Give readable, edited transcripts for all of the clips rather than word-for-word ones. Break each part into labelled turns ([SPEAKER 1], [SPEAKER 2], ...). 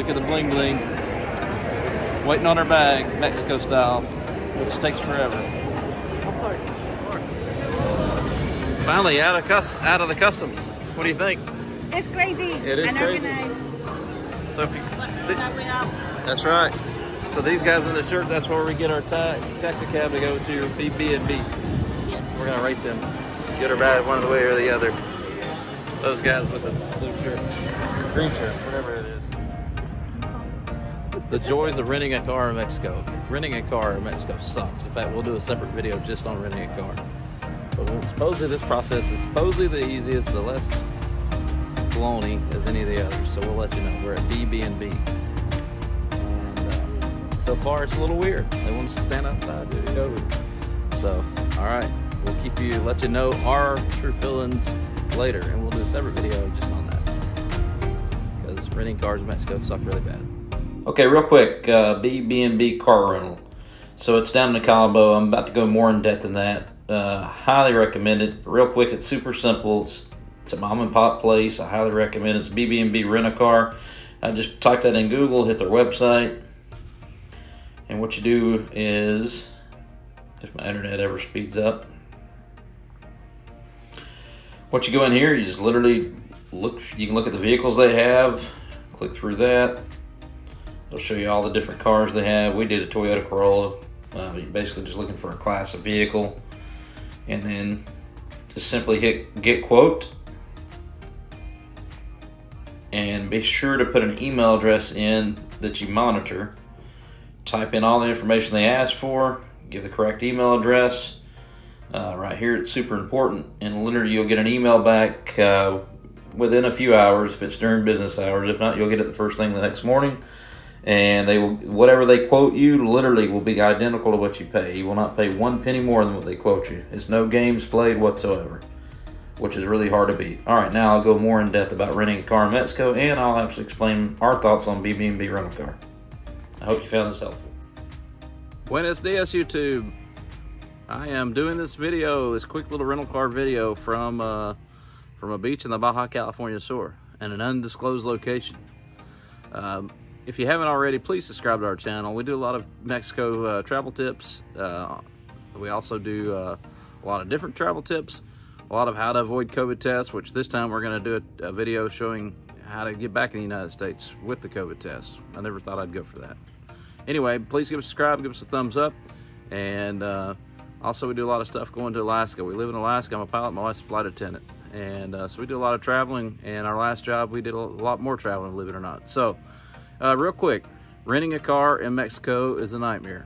[SPEAKER 1] Look at the bling bling. Waiting on our bag, Mexico style, which takes forever.
[SPEAKER 2] Of course.
[SPEAKER 1] Finally out of the customs. What do you think?
[SPEAKER 2] It's crazy.
[SPEAKER 1] It is crazy.
[SPEAKER 2] Organized.
[SPEAKER 1] So if you, that's right. So these guys in the shirt, that's where we get our taxi cab to go to BB&B.
[SPEAKER 2] Yes.
[SPEAKER 1] We're gonna rate them, good or bad, one way or the other. Those guys with the blue shirt, green shirt, whatever it is. The joys of renting a car in Mexico. Renting a car in Mexico sucks. In fact, we'll do a separate video just on renting a car. But supposedly this process is supposedly the easiest, the less baloney as any of the others. So we'll let you know. We're at BB&B. So far, it's a little weird. They want us to stand outside due to COVID. So, all right, we'll let you know our true feelings later, and we'll do a separate video just on that. Because renting cars in Mexico suck really bad. Okay, real quick, BB&B car rental. So it's down in Cabo. I'm about to go more in depth than that. Highly recommend it. Real quick, it's super simple. It's a mom and pop place. I highly recommend it. It's BB&B Rent a Car. I just type that in Google, hit their website. And what you do is, if my internet ever speeds up, what you go in here, you just literally look, you can look at the vehicles they have, click through that. They'll show you all the different cars they have. We did a Toyota Corolla. You're basically just looking for a class of vehicle. And then just simply hit get quote. And be sure to put an email address in that you monitor. Type in all the information they ask for, give the correct email address. Right here, it's super important, and literally you'll get an email back within a few hours if it's during business hours. If not, you'll get it the first thing the next morning, and they will, whatever they quote you literally will be identical to what you pay. You will not pay 1 penny more than what they quote you. It's no games played whatsoever, which is really hard to beat. All right, now I'll go more in depth about renting a car in Mexico, and I'll actually explain our thoughts on BB&B rental car. I hope you found this helpful. Buenos dias, YouTube. I am doing this video, this quick little rental car video from a beach in the Baja California shore and an undisclosed location. If you haven't already, please subscribe to our channel. We do a lot of Mexico travel tips. We also do a lot of different travel tips, a lot of how to avoid COVID tests, which this time we're going to do a video showing how to get back in the United States with the COVID test. I never thought I'd go for that. Anyway, please give us a subscribe, give us a thumbs up, and also we do a lot of stuff going to Alaska. We live in Alaska. I'm a pilot, my wife's a flight attendant, and so we do a lot of traveling, and our last job we did a lot more traveling, believe it or not. So real quick, renting a car in Mexico is a nightmare.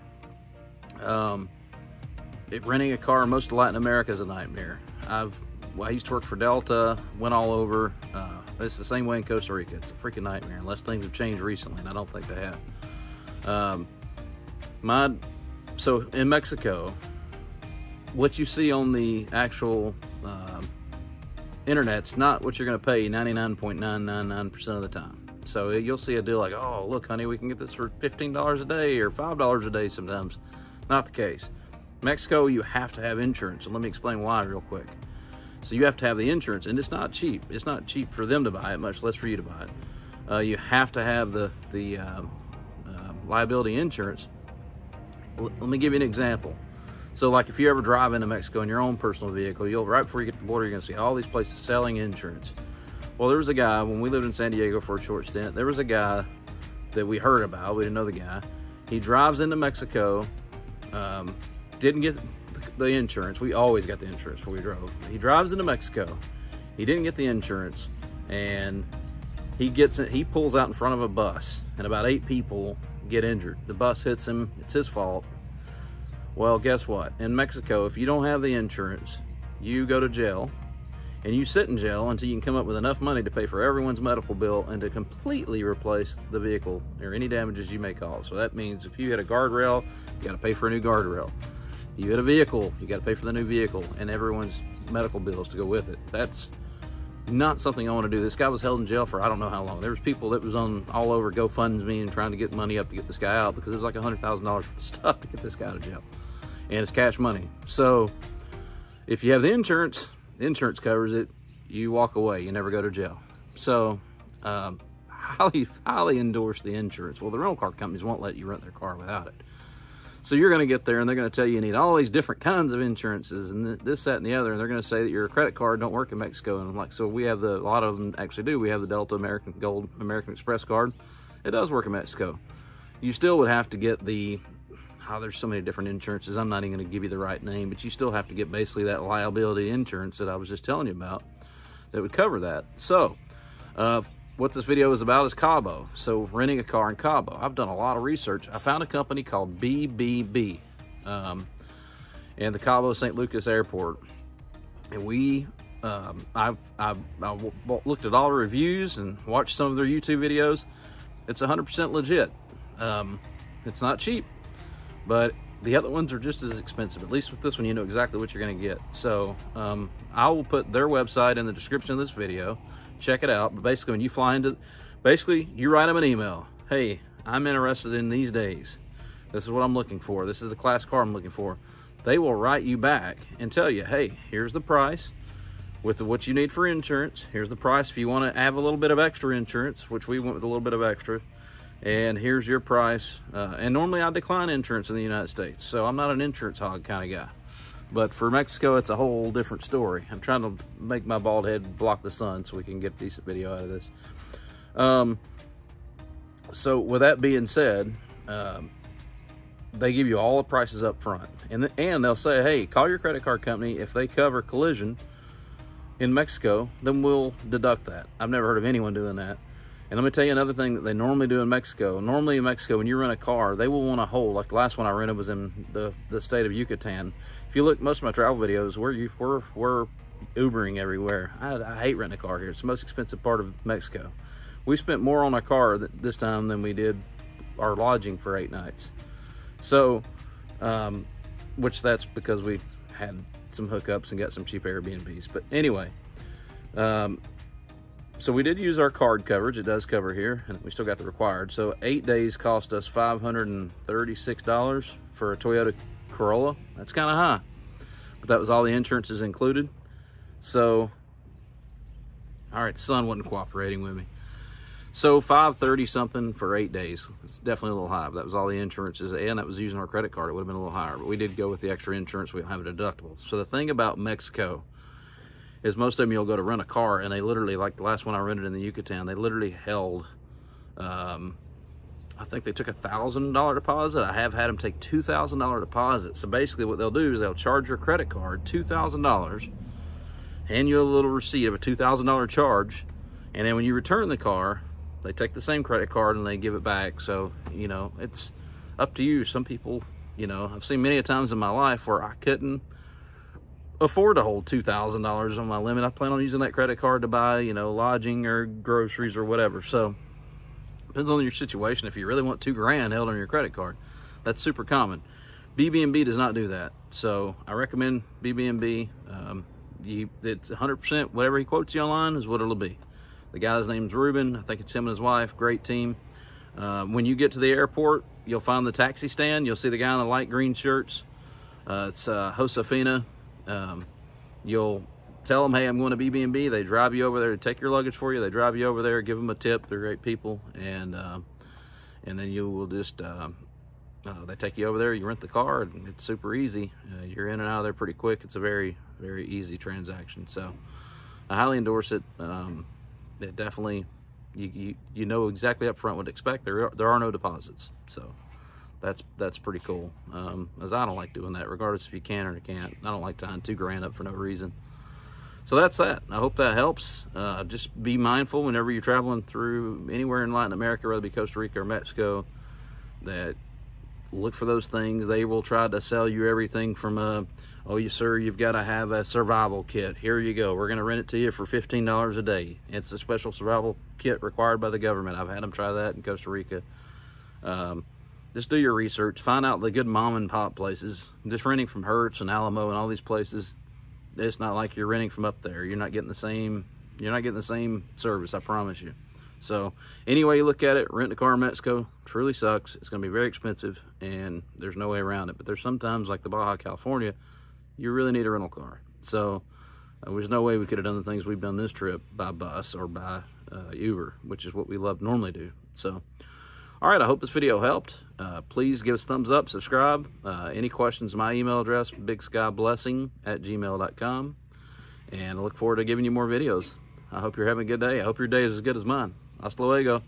[SPEAKER 1] Renting a car in most of Latin America is a nightmare. I used to work for Delta, went all over. It's the same way in Costa Rica. It's a freaking nightmare, unless things have changed recently, and I don't think they have. So in Mexico, what you see on the actual internet's not what you're going to pay 99.999% of the time. So you'll see a deal like, oh, look, honey, we can get this for $15 a day or $5 a day sometimes. Not the case. Mexico, you have to have insurance, and let me explain why real quick. So you have to have the insurance, and it's not cheap. It's not cheap for them to buy it, much less for you to buy it. You have to have the liability insurance. Let me give you an example. So like if you ever drive into Mexico in your own personal vehicle, right before you get to the border, you're gonna see all these places selling insurance. Well, there was a guy, when we lived in San Diego for a short stint, there was a guy that we heard about, we didn't know the guy. He drives into Mexico, didn't get the insurance. We always got the insurance before we drove. He drives into Mexico, he didn't get the insurance, and he pulls out in front of a bus, and about 8 people get injured. The bus hits him, it's his fault. Well, guess what? In Mexico, if you don't have the insurance, you go to jail, and you sit in jail until you can come up with enough money to pay for everyone's medical bill and to completely replace the vehicle or any damages you may cause. So that means if you hit a guardrail, you gotta pay for a new guardrail. You hit a vehicle, you gotta pay for the new vehicle and everyone's medical bills to go with it. That's not something I want to do. This guy was held in jail for I don't know how long. There was people that was on all over GoFundMe and trying to get money up to get this guy out because it was like $100,000 worth of stuff to get this guy out of jail. And it's cash money. So if you have the insurance covers it, you walk away, you never go to jail. So highly endorse the insurance. Well, the rental car companies won't let you rent their car without it. So you're going to get there and they're going to tell you need all these different kinds of insurances and this, that, and the other. And they're going to say that your credit card don't work in Mexico. And I'm like, so we have a lot of them actually do. We have the Delta American Gold American Express card. It does work in Mexico. You still would have to get there's so many different insurances. I'm not even going to give you the right name, but you still have to get basically that liability insurance that I was just telling you about that would cover that. So, what this video is about is Cabo. So renting a car in Cabo. I've done a lot of research. I found a company called BBB in the Cabo St. Lucas airport. And I've looked at all the reviews and watched some of their YouTube videos. It's 100% legit. It's not cheap, but the other ones are just as expensive. At least with this one, you know exactly what you're gonna get. So I will put their website in the description of this video. Check it out. But basically, when you fly into, you write them an email. Hey, I'm interested in these days. This is what I'm looking for. This is the class car I'm looking for. They will write you back and tell you, hey, here's the price with what you need for insurance. Here's the price if you want to have a little bit of extra insurance, which we went with a little bit of extra. And here's your price. And normally I decline insurance in the United States, so I'm not an insurance hog kind of guy. But for Mexico, it's a whole different story. I'm trying to make my bald head block the sun so we can get a decent video out of this. So with that being said, they give you all the prices up front. And they'll say, hey, call your credit card company. If they cover collision in Mexico, then we'll deduct that. I've never heard of anyone doing that. And let me tell you another thing that they normally do in Mexico. Normally in Mexico, when you rent a car, they will want to hold, like the last one I rented was in the state of Yucatan. If you look at most of my travel videos, we're Ubering everywhere. I hate renting a car here. It's the most expensive part of Mexico. We spent more on our car this time than we did our lodging for 8 nights. So, which that's because we had some hookups and got some cheap Airbnbs. But anyway, so we did use our card coverage. It does cover here, and we still got the required. So 8 days cost us $536 for a Toyota Corolla. That's kind of high, but that was all the insurances included. So, all right, the sun wasn't cooperating with me. So $530 something for 8 days. It's definitely a little high, but that was all the insurances, and that was using our credit card. It would have been a little higher, but we did go with the extra insurance. We don't have a deductible. So the thing about Mexico is most of them you'll go to rent a car, and they literally, like the last one I rented in the Yucatan, they literally held, I think they took a $1,000 deposit. I have had them take $2,000 deposit. So basically what they'll do is they'll charge your credit card $2,000, hand you a little receipt of a $2,000 charge, and then when you return the car, they take the same credit card and they give it back. So, you know, it's up to you. Some people, you know, I've seen many times in my life where I couldn't afford to hold $2,000 on my limit. I plan on using that credit card to buy, you know, lodging or groceries or whatever. So depends on your situation. If you really want $2,000 held on your credit card, that's super common. BB&B does not do that. So I recommend BB&B. It's 100%, whatever he quotes you online is what it'll be. The guy's name's Ruben. I think it's him and his wife. Great team. When you get to the airport, you'll find the taxi stand. You'll see the guy in the light green shirts. It's Josefina. You'll tell them, hey, I'm going to BB&B. They drive you over there to take your luggage for you. They drive you over there, give them a tip. They're great people. And then you will just, they take you over there, you rent the car, and it's super easy. You're in and out of there pretty quick. It's a very, very easy transaction. So I highly endorse it. It definitely, you know exactly up front what to expect. There are no deposits. So that's pretty cool. As I don't like doing that, regardless if you can or can't. I don't like tying $2,000 up for no reason. So that's that. I hope that helps. Just be mindful whenever you're traveling through anywhere in Latin America, whether it be Costa Rica or Mexico, that look for those things. They will try to sell you everything from oh, you sir, you've got to have a survival kit. Here you go. We're going to rent it to you for $15 a day. It's a special survival kit required by the government. I've had them try that in Costa Rica. Just do your research. Find out the good mom and pop places. Just renting from Hertz and Alamo and all these places, it's not like you're renting from up there. You're not getting the same. You're not getting the same service. I promise you. So anyway you look at it, rent a car in Mexico truly sucks. It's going to be very expensive, and there's no way around it. But there's sometimes, like the Baja California, you really need a rental car. So there's no way we could have done the things we've done this trip by bus or by Uber, which is what we love normally do. So, all right, I hope this video helped. Please give us a thumbs up, subscribe. Any questions, my email address, bigSkyBlessing@gmail.com. And I look forward to giving you more videos. I hope you're having a good day. I hope your day is as good as mine. Hasta luego.